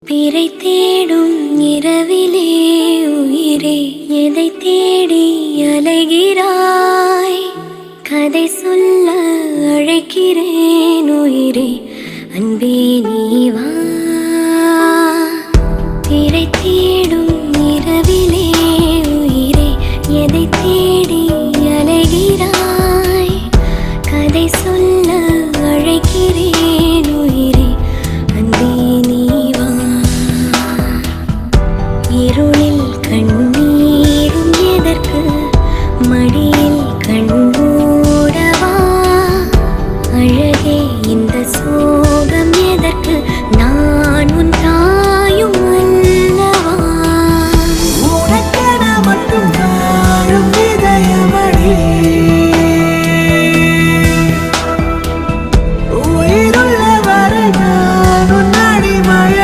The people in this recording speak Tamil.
பிறை தேடும் இரவிலே உயிரே எதை தேடி அலைகிறாய்? கதை சொல்ல அழைக்கிறேன் உயிரே, அன்பே நீ வா. பிறை தேடும்